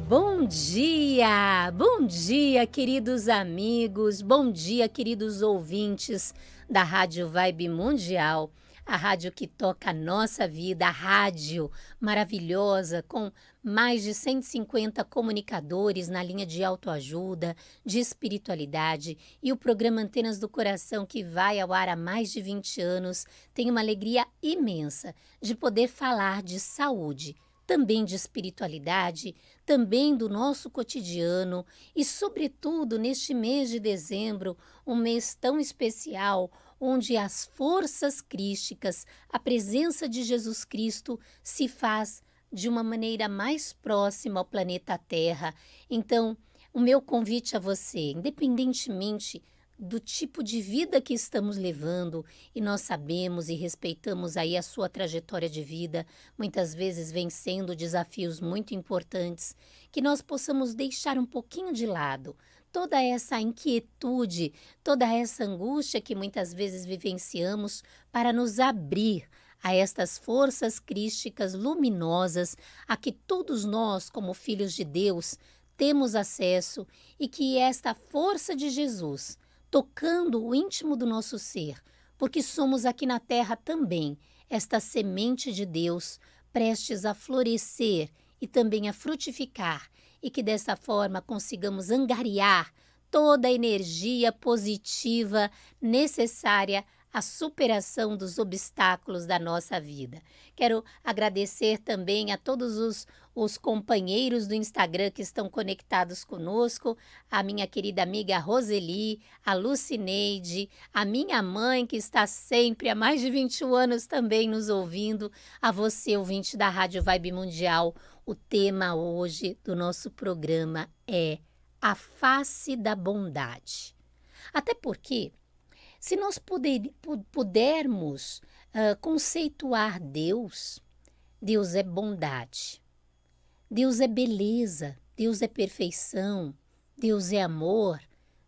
Bom dia, queridos amigos, bom dia, queridos ouvintes da Rádio Vibe Mundial, a rádio que toca a nossa vida, a rádio maravilhosa com mais de 150 comunicadores na linha de autoajuda, de espiritualidade e o programa Antenas do Coração que vai ao ar há mais de 20 anos. Tem uma alegria imensa de poder falar de saúde, também de espiritualidade, também do nosso cotidiano e, sobretudo, neste mês de dezembro, um mês tão especial, onde as forças crísticas, a presença de Jesus Cristo se faz de uma maneira mais próxima ao planeta Terra. Então, o meu convite a você, independentemente do tipo de vida que estamos levando, e nós sabemos e respeitamos aí a sua trajetória de vida, muitas vezes vencendo desafios muito importantes, que nós possamos deixar um pouquinho de lado toda essa inquietude, toda essa angústia que muitas vezes vivenciamos para nos abrir a estas forças crísticas luminosas a que todos nós, como filhos de Deus, temos acesso, e que esta força de Jesus tocando o íntimo do nosso ser, porque somos aqui na terra também esta semente de Deus prestes a florescer e também a frutificar, e que dessa forma consigamos angariar toda a energia positiva necessária à superação dos obstáculos da nossa vida. Quero agradecer também a todos os companheiros do Instagram que estão conectados conosco, a minha querida amiga Roseli, a Lucineide, a minha mãe que está sempre há mais de 21 anos também nos ouvindo, a você, ouvinte da Rádio Vibe Mundial. O tema hoje do nosso programa é a face da bondade. Até porque, se nós pudermos conceituar Deus, Deus é bondade, Deus é beleza, Deus é perfeição, Deus é amor,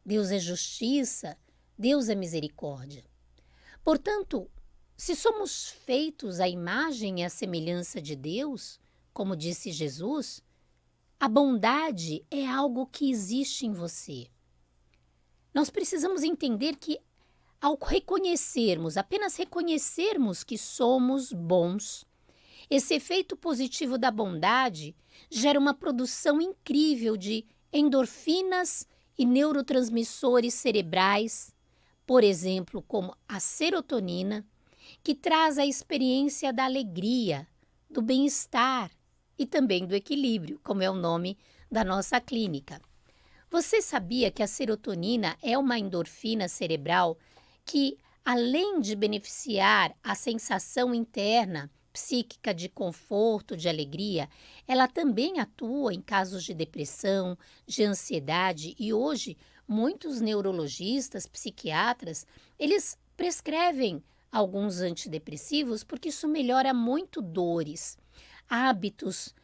Deus é justiça, Deus é misericórdia. Portanto, se somos feitos à imagem e à semelhança de Deus, como disse Jesus, a bondade é algo que existe em você. Nós precisamos entender que ao apenas reconhecermos que somos bons, esse efeito positivo da bondade gera uma produção incrível de endorfinas e neurotransmissores cerebrais, por exemplo, como a serotonina, que traz a experiência da alegria, do bem-estar e também do equilíbrio, como é o nome da nossa clínica. Você sabia que a serotonina é uma endorfina cerebral que, além de beneficiar a sensação interna psíquica de conforto, de alegria, ela também atua em casos de depressão, de ansiedade, e hoje muitos neurologistas, psiquiatras, eles prescrevem alguns antidepressivos porque isso melhora muito dores, hábitos,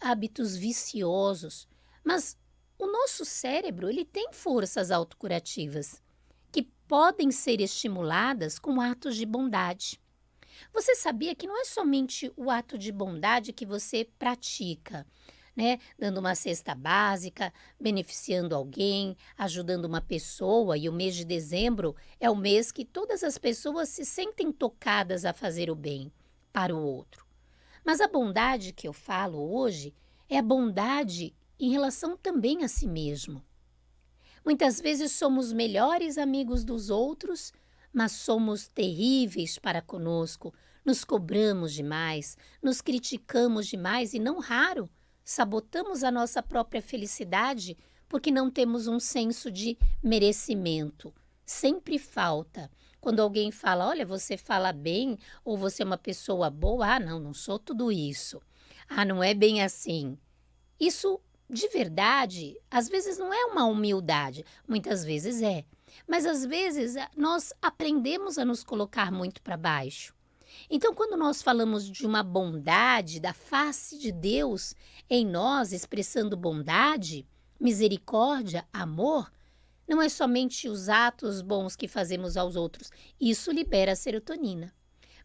hábitos viciosos. Mas o nosso cérebro, ele tem forças autocurativas que podem ser estimuladas com atos de bondade. Você sabia que não é somente o ato de bondade que você pratica, dando uma cesta básica, beneficiando alguém, ajudando uma pessoa, e o mês de dezembro é o mês que todas as pessoas se sentem tocadas a fazer o bem para o outro. Mas a bondade que eu falo hoje é a bondade em relação também a si mesmo. Muitas vezes somos melhores amigos dos outros, mas somos terríveis para conosco, nos cobramos demais, nos criticamos demais e, não raro, sabotamos a nossa própria felicidade porque não temos um senso de merecimento. Sempre falta. Quando alguém fala, olha, você fala bem, ou você é uma pessoa boa, não sou tudo isso. Não é bem assim. Isso, de verdade, às vezes não é uma humildade, muitas vezes é. Mas às vezes nós aprendemos a nos colocar muito para baixo. Então, quando nós falamos de uma bondade, da face de Deus em nós, expressando bondade, misericórdia, amor, não é somente os atos bons que fazemos aos outros, isso libera a serotonina.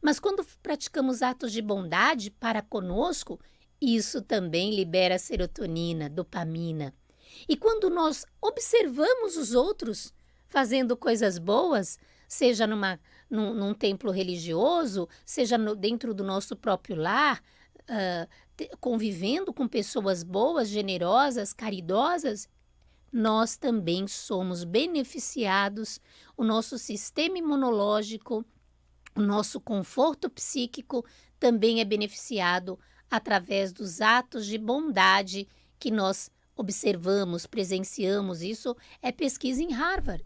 Mas quando praticamos atos de bondade para conosco, Isso também libera serotonina, dopamina. E quando nós observamos os outros fazendo coisas boas, seja num templo religioso, seja dentro do nosso próprio lar, convivendo com pessoas boas, generosas, caridosas, nós também somos beneficiados, o nosso sistema imunológico, o nosso conforto psíquico também é beneficiado através dos atos de bondade que nós observamos, presenciamos. Isso é pesquisa em Harvard.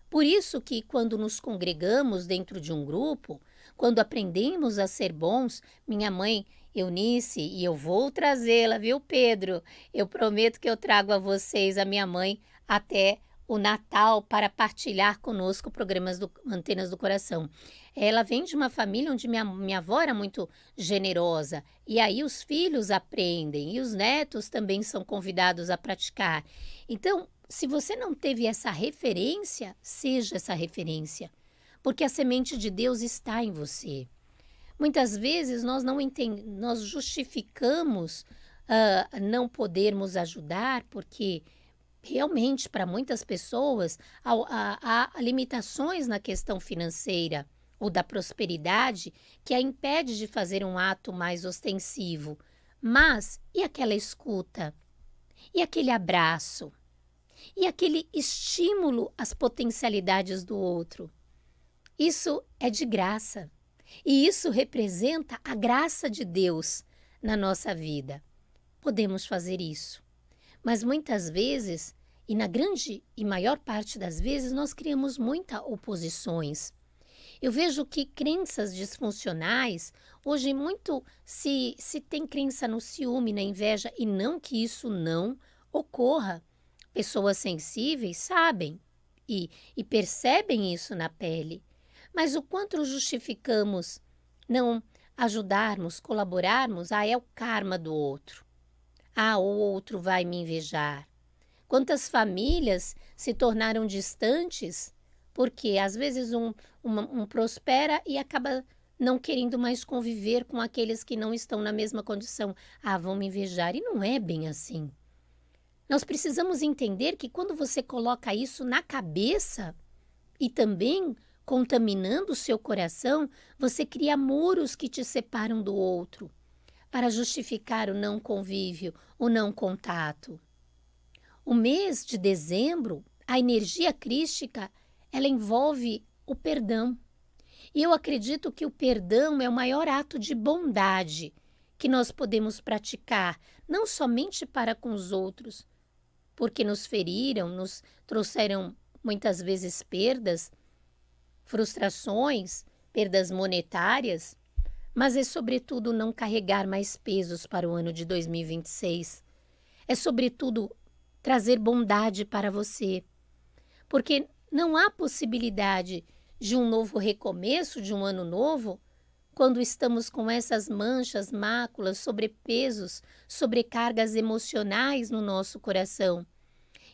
Por isso que quando nos congregamos dentro de um grupo, quando aprendemos a ser bons, minha mãe Eunice, e eu vou trazê-la, viu, Pedro? Eu prometo que eu trago a vocês a minha mãe até o Natal para partilhar conosco programas do Antenas do Coração. Ela vem de uma família onde minha avó era muito generosa, e aí os filhos aprendem, e os netos também são convidados a praticar. Então, se você não teve essa referência, seja essa referência, porque a semente de Deus está em você. Muitas vezes nós não entendemos, nós justificamos não podermos ajudar, porque realmente para muitas pessoas há limitações na questão financeira ou da prosperidade que a impede de fazer um ato mais ostensivo. Mas e aquela escuta? E aquele abraço? E aquele estímulo às potencialidades do outro? Isso é de graça. E isso representa a graça de Deus na nossa vida. Podemos fazer isso. Mas muitas vezes, e na grande e maior parte das vezes, nós criamos muitas oposições. Eu vejo que crenças disfuncionais, hoje muito se tem crença no ciúme, na inveja, e não que isso não ocorra. Pessoas sensíveis sabem e percebem isso na pele. Mas o quanto justificamos não ajudarmos, colaborarmos, é o karma do outro. O outro vai me invejar. Quantas famílias se tornaram distantes porque às vezes um prospera e acaba não querendo mais conviver com aqueles que não estão na mesma condição. Vão me invejar. E não é bem assim. Nós precisamos entender que quando você coloca isso na cabeça e também contaminando o seu coração, você cria muros que te separam do outro para justificar o não convívio, o não contato. O mês de dezembro, a energia crística, ela envolve o perdão. E eu acredito que o perdão é o maior ato de bondade que nós podemos praticar, não somente para com os outros, porque nos feriram, nos trouxeram muitas vezes perdas, frustrações, perdas monetárias, mas é sobretudo não carregar mais pesos para o ano de 2026. É sobretudo trazer bondade para você, porque não há possibilidade de um novo recomeço, de um ano novo, quando estamos com essas manchas, máculas, sobrepesos, sobrecargas emocionais no nosso coração.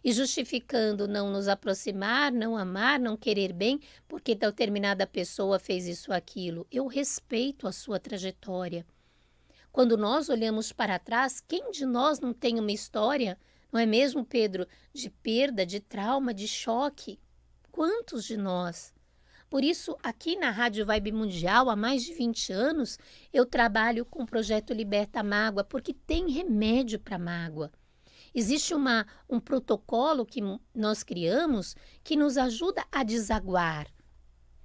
E justificando não nos aproximar, não amar, não querer bem, porque determinada pessoa fez isso ou aquilo. Eu respeito a sua trajetória. Quando nós olhamos para trás, quem de nós não tem uma história, não é mesmo, Pedro, de perda, de trauma, de choque? Quantos de nós? Por isso, aqui na Rádio Vibe Mundial, há mais de 20 anos, eu trabalho com o projeto Liberta a Mágoa, porque tem remédio para a mágoa. Existe um protocolo que nós criamos que nos ajuda a desaguar.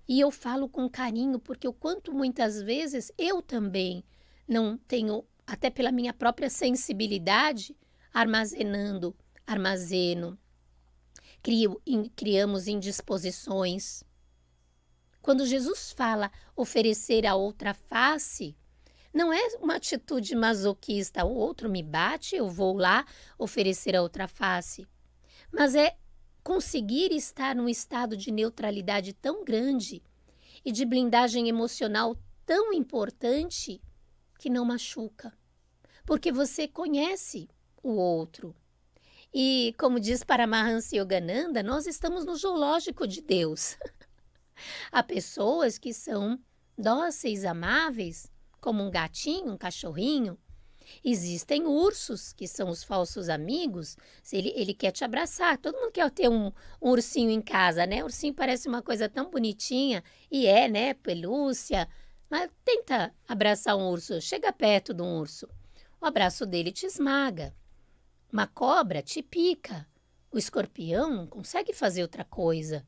E eu falo com carinho, porque o quanto muitas vezes eu também não tenho, até pela minha própria sensibilidade, armazeno, criamos indisposições. Quando Jesus fala oferecer a outra face, não é uma atitude masoquista, o outro me bate, eu vou lá oferecer a outra face. Mas é conseguir estar num estado de neutralidade tão grande e de blindagem emocional tão importante que não machuca. Porque você conhece o outro. E como diz Paramahansa Yogananda, nós estamos no zoológico de Deus. Há pessoas que são dóceis, amáveis, como um gatinho, um cachorrinho, Existem ursos, que são os falsos amigos, se ele quer te abraçar. Todo mundo quer ter um ursinho em casa, né? Ursinho parece uma coisa tão bonitinha, e é, né? Pelúcia. Mas tenta abraçar um urso, chega perto de um urso. O abraço dele te esmaga. Uma cobra te pica. O escorpião não consegue fazer outra coisa.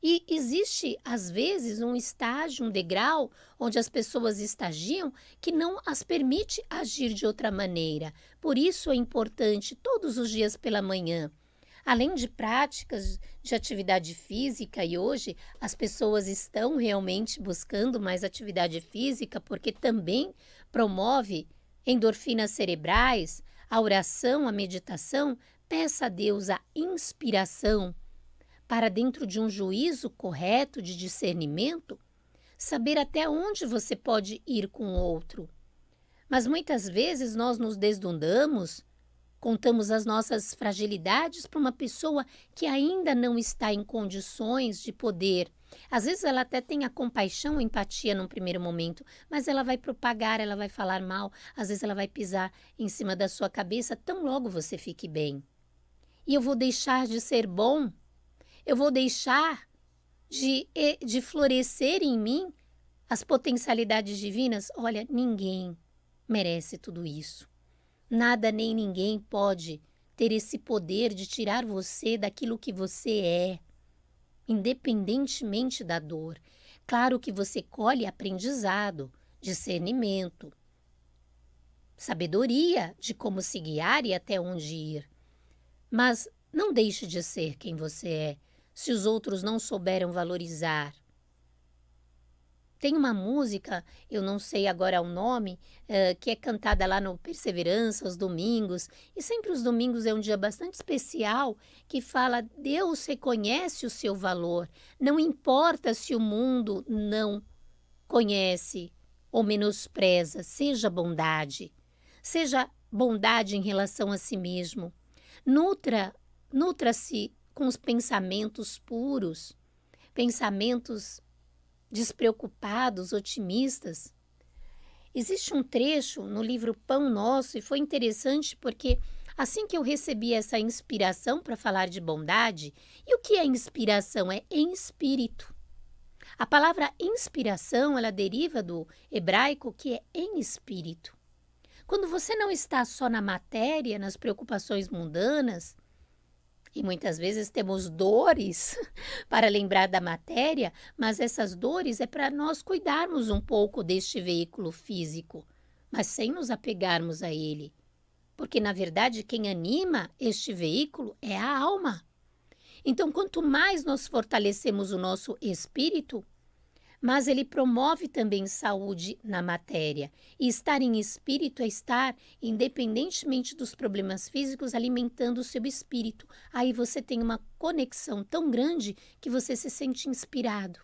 E existe, às vezes, um estágio, um degrau, onde as pessoas estagiam que não as permite agir de outra maneira. Por isso é importante, todos os dias pela manhã, além de práticas de atividade física, e hoje as pessoas estão realmente buscando mais atividade física, porque também promove endorfinas cerebrais, a oração, a meditação, peça a Deus a inspiração para, dentro de um juízo correto de discernimento, saber até onde você pode ir com o outro. Mas muitas vezes nós nos desnudamos, contamos as nossas fragilidades para uma pessoa que ainda não está em condições de poder. Às vezes ela até tem a compaixão, a empatia num primeiro momento, mas ela vai propagar, ela vai falar mal, às vezes ela vai pisar em cima da sua cabeça, tão logo você fique bem. E eu vou deixar de ser bom? Eu vou deixar de florescer em mim as potencialidades divinas? Olha, ninguém merece tudo isso. Nada nem ninguém pode ter esse poder de tirar você daquilo que você é, independentemente da dor. Claro que você colhe aprendizado, discernimento, sabedoria de como se guiar e até onde ir. Mas não deixe de ser quem você é, se os outros não souberam valorizar. Tem uma música, eu não sei agora o nome, que é cantada lá no Perseverança, aos domingos, e sempre os domingos é um dia bastante especial, que fala: Deus reconhece o seu valor, não importa se o mundo não conhece ou menospreza, seja bondade em relação a si mesmo. Nutra-se com os pensamentos puros, pensamentos despreocupados, otimistas. Existe um trecho no livro Pão Nosso, e foi interessante porque assim que eu recebi essa inspiração para falar de bondade, e o que é inspiração? É em espírito. A palavra inspiração, ela deriva do hebraico, que é em espírito. Quando você não está só na matéria, nas preocupações mundanas, e muitas vezes temos dores para lembrar da matéria, mas essas dores é para nós cuidarmos um pouco deste veículo físico, mas sem nos apegarmos a ele. Porque, na verdade, quem anima este veículo é a alma. Então, quanto mais nós fortalecemos o nosso espírito, mas ele promove também saúde na matéria. E estar em espírito é estar, independentemente dos problemas físicos, alimentando o seu espírito. Aí você tem uma conexão tão grande que você se sente inspirado.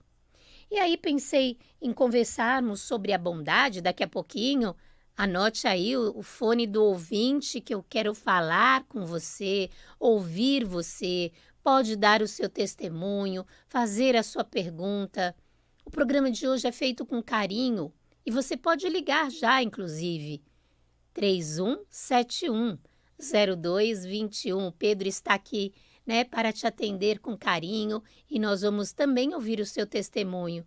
E aí pensei em conversarmos sobre a bondade daqui a pouquinho. Anote aí o fone do ouvinte, que eu quero falar com você, ouvir você. Pode dar o seu testemunho, fazer a sua pergunta. O programa de hoje é feito com carinho e você pode ligar já, inclusive. 3171-0221. Pedro está aqui, né, para te atender com carinho, e nós vamos também ouvir o seu testemunho.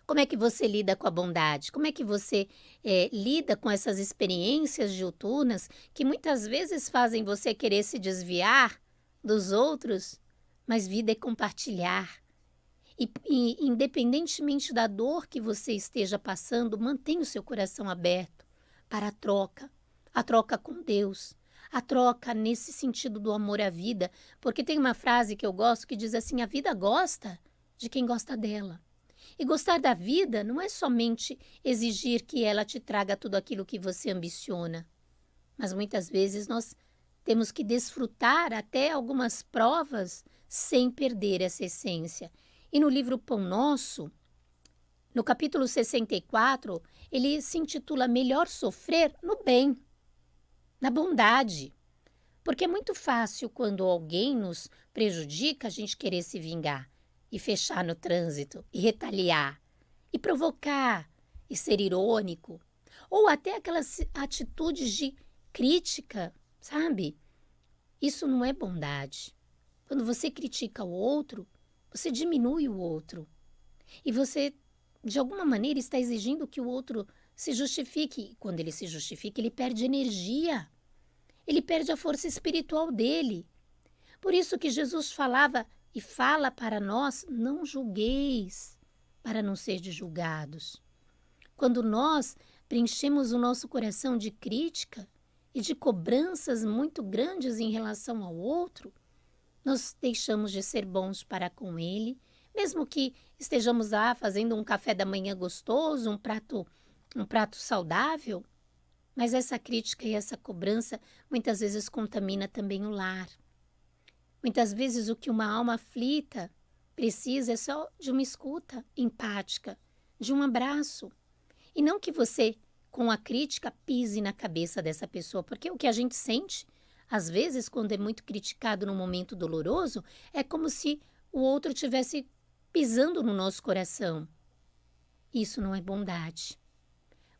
Como é que você lida com a bondade? Como é que você lida com essas experiências diuturnas que muitas vezes fazem você querer se desviar dos outros? Mas vida é compartilhar. E independentemente da dor que você esteja passando, mantenha o seu coração aberto para a troca com Deus, a troca nesse sentido do amor à vida, porque tem uma frase que eu gosto que diz assim: a vida gosta de quem gosta dela. E gostar da vida não é somente exigir que ela te traga tudo aquilo que você ambiciona, mas muitas vezes nós temos que desfrutar até algumas provas sem perder essa essência. E no livro Pão Nosso, no capítulo 64, ele se intitula Melhor Sofrer no Bem, na bondade. Porque é muito fácil, quando alguém nos prejudica, a gente querer se vingar e fechar no trânsito e retaliar e provocar e ser irônico. ou até aquelas atitudes de crítica, sabe? Isso não é bondade. Quando você critica o outro, você diminui o outro. E você, de alguma maneira, está exigindo que o outro se justifique. Quando ele se justifica, ele perde energia. Ele perde a força espiritual dele. Por isso que Jesus falava e fala para nós: não julgueis, para não serdes julgados. Quando nós preenchemos o nosso coração de crítica e de cobranças muito grandes em relação ao outro, nós deixamos de ser bons para com ele, mesmo que estejamos lá fazendo um café da manhã gostoso, um prato saudável, mas essa crítica e essa cobrança muitas vezes contamina também o lar. Muitas vezes o que uma alma aflita precisa é só de uma escuta empática, de um abraço. E não que você, com a crítica, pise na cabeça dessa pessoa, porque o que a gente sente, às vezes, quando é muito criticado num momento doloroso, é como se o outro estivesse pisando no nosso coração. Isso não é bondade.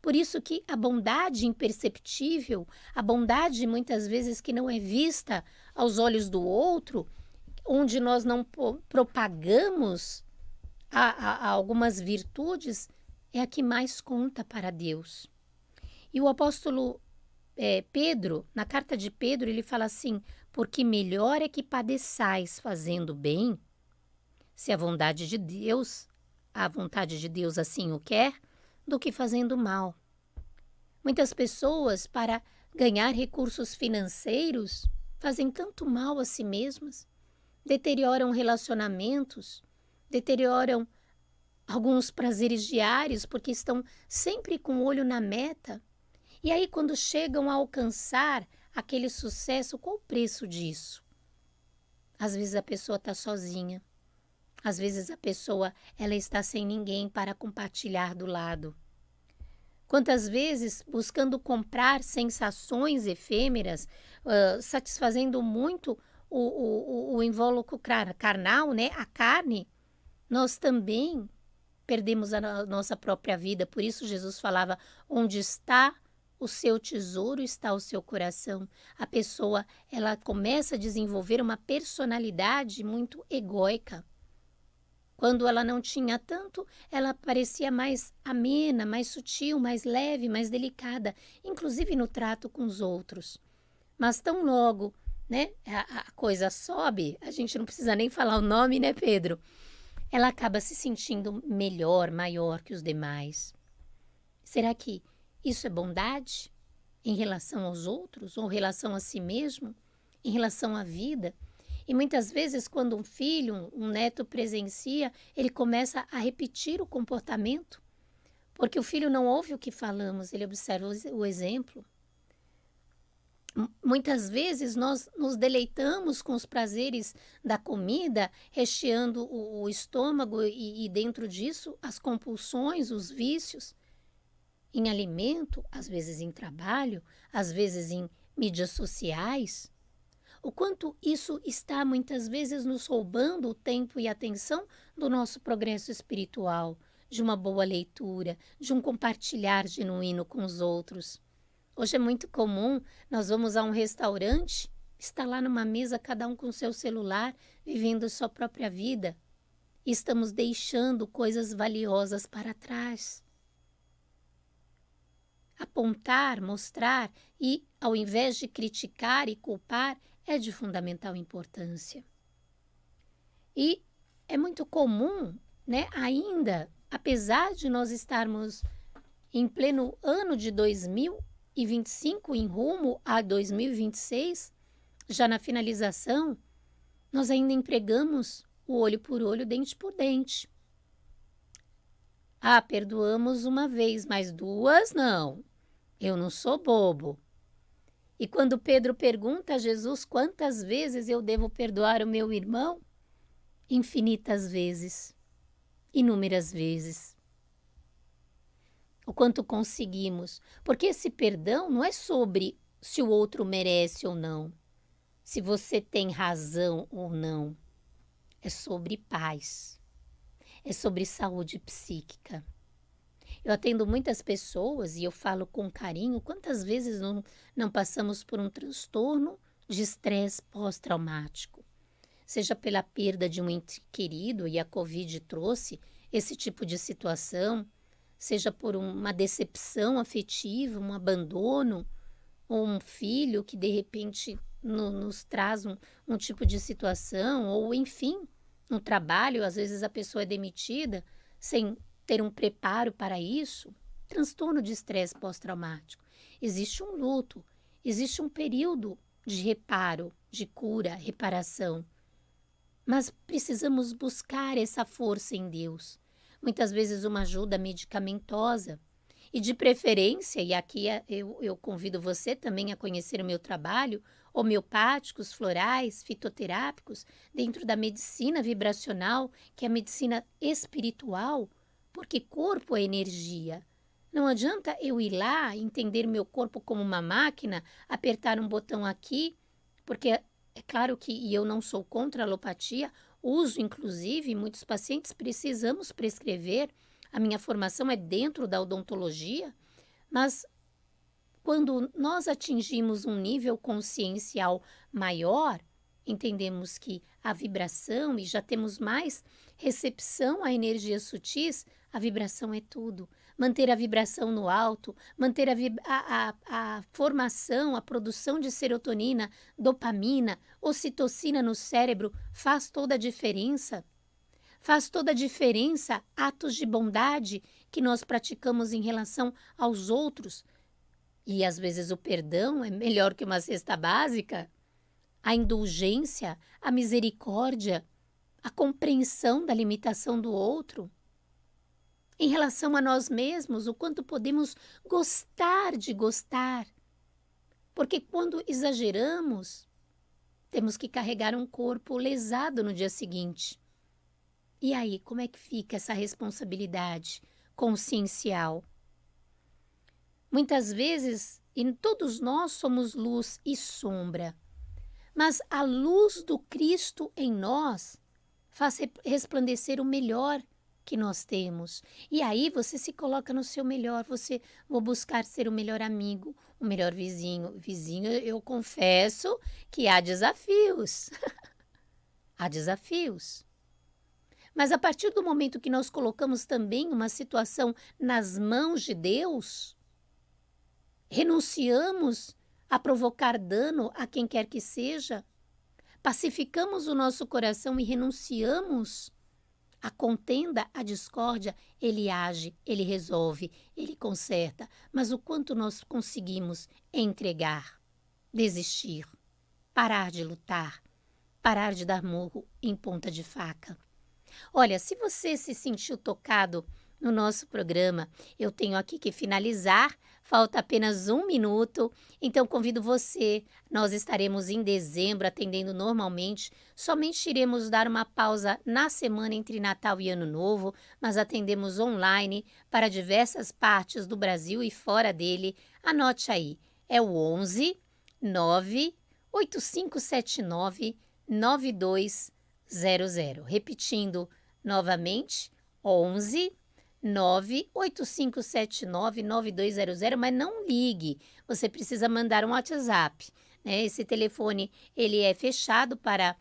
Por isso que a bondade imperceptível, a bondade muitas vezes que não é vista aos olhos do outro, onde nós não propagamos a algumas virtudes, é a que mais conta para Deus. E o apóstolo Pedro, na carta de Pedro, ele fala assim: porque melhor é que padeçais fazendo bem, se a vontade de Deus assim o quer, do que fazendo mal. Muitas pessoas, para ganhar recursos financeiros, fazem tanto mal a si mesmas, deterioram relacionamentos, deterioram alguns prazeres diários, porque estão sempre com o olho na meta. E aí, quando chegam a alcançar aquele sucesso, qual o preço disso? Às vezes a pessoa está sozinha. Às vezes a pessoa ela está sem ninguém para compartilhar do lado. Quantas vezes, buscando comprar sensações efêmeras, satisfazendo muito o invólucro carnal, né? A carne, nós também perdemos a nossa própria vida. Por isso Jesus falava: onde está o seu tesouro, está o seu coração. A pessoa ela começa a desenvolver uma personalidade muito egóica. Quando ela não tinha tanto, ela parecia mais amena, mais sutil, mais leve, mais delicada, inclusive no trato com os outros. Mas tão logo, né, a coisa sobe, a gente não precisa nem falar o nome, né, Pedro? Ela acaba se sentindo melhor, maior que os demais. Será que isso é bondade em relação aos outros, ou em relação a si mesmo, em relação à vida? E muitas vezes, quando um filho, um neto presencia, ele começa a repetir o comportamento, porque o filho não ouve o que falamos, ele observa o exemplo. Muitas vezes nós nos deleitamos com os prazeres da comida, recheando o estômago e dentro disso as compulsões, os vícios em alimento, às vezes em trabalho, às vezes em mídias sociais. O quanto isso está muitas vezes nos roubando o tempo e a atenção do nosso progresso espiritual, de uma boa leitura, de um compartilhar genuíno com os outros. Hoje é muito comum, nós vamos a um restaurante, está lá numa mesa, cada um com seu celular, vivendo a sua própria vida. E estamos deixando coisas valiosas para trás. Apontar, mostrar e, ao invés de criticar e culpar, é de fundamental importância. E é muito comum, né, ainda, apesar de nós estarmos em pleno ano de 2025, em rumo a 2026, já na finalização, nós ainda empregamos o olho por olho, dente por dente. Ah, perdoamos uma vez, mas duas não. Eu não sou bobo. E quando Pedro pergunta a Jesus quantas vezes eu devo perdoar o meu irmão, infinitas vezes, inúmeras vezes. O quanto conseguimos, porque esse perdão não é sobre se o outro merece ou não, se você tem razão ou não, é sobre paz, é sobre saúde psíquica. Eu atendo muitas pessoas e eu falo com carinho, quantas vezes não passamos por um transtorno de estresse pós-traumático, seja pela perda de um ente querido, e a Covid trouxe esse tipo de situação, seja por uma decepção afetiva, um abandono, ou um filho que de repente nos traz um tipo de situação, ou enfim, no trabalho, às vezes a pessoa é demitida sem ter um preparo para isso. Transtorno de estresse pós-traumático. Existe um luto, existe um período de reparo, de cura, reparação. Mas precisamos buscar essa força em Deus. Muitas vezes uma ajuda medicamentosa. E de preferência, e aqui eu convido você também a conhecer o meu trabalho, homeopáticos, florais, fitoterápicos, dentro da medicina vibracional, que é a medicina espiritual, porque corpo é energia. Não adianta eu ir lá, entender meu corpo como uma máquina, apertar um botão aqui, porque é claro que, e eu não sou contra a alopatia, uso inclusive, muitos pacientes precisamos prescrever. A minha formação é dentro da odontologia, mas quando nós atingimos um nível consciencial maior, entendemos que a vibração, e já temos mais recepção a energias sutis, a vibração é tudo. Manter a vibração no alto, manter a formação, a produção de serotonina, dopamina, ocitocina no cérebro faz toda a diferença. Faz toda a diferença atos de bondade que nós praticamos em relação aos outros. E às vezes o perdão é melhor que uma cesta básica. A indulgência, a misericórdia, a compreensão da limitação do outro. Em relação a nós mesmos, o quanto podemos gostar de gostar. Porque quando exageramos, temos que carregar um corpo lesado no dia seguinte. E aí, como é que fica essa responsabilidade consciencial? Muitas vezes, e todos nós somos luz e sombra, mas a luz do Cristo em nós faz resplandecer o melhor que nós temos. E aí você se coloca no seu melhor, vou buscar ser o melhor amigo, o melhor vizinho. Vizinho, eu confesso que há desafios. Há desafios. Mas a partir do momento que nós colocamos também uma situação nas mãos de Deus, renunciamos a provocar dano a quem quer que seja, pacificamos o nosso coração e renunciamos à contenda, à discórdia, Ele age, Ele resolve, Ele conserta. Mas o quanto nós conseguimos entregar, desistir, parar de lutar, parar de dar murro em ponta de faca. Olha, se você se sentiu tocado no nosso programa, eu tenho aqui que finalizar, falta apenas 1 minuto, então convido você, nós estaremos em dezembro atendendo normalmente, somente iremos dar uma pausa na semana entre Natal e Ano Novo, mas atendemos online para diversas partes do Brasil e fora dele. Anote aí, é o 11 9 8579 9200. Repetindo novamente, 11 98579 9200, mas não ligue, você precisa mandar um WhatsApp, né? Esse telefone ele é fechado para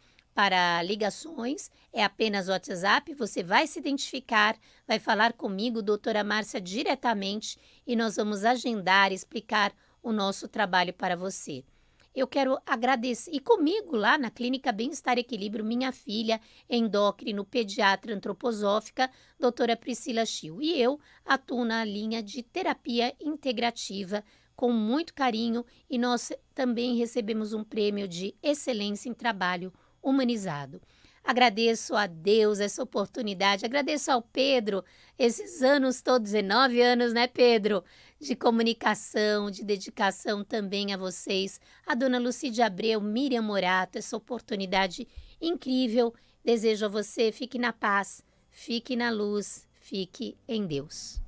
ligações, é apenas o WhatsApp, você vai se identificar, vai falar comigo, doutora Márcia, diretamente, e nós vamos agendar, explicar o nosso trabalho para você. Eu quero agradecer, e comigo lá na Clínica Bem-Estar e Equilíbrio, minha filha, endócrino, pediatra antroposófica, doutora Priscila Schill. E eu atuo na linha de terapia integrativa com muito carinho, e nós também recebemos um prêmio de excelência em trabalho humanizado. Agradeço a Deus essa oportunidade, agradeço ao Pedro, esses anos todos, 19 anos, né, Pedro? De comunicação, de dedicação também a vocês, a dona Lucídia Abreu, Miriam Morato, essa oportunidade incrível. Desejo a você, fique na paz, fique na luz, fique em Deus.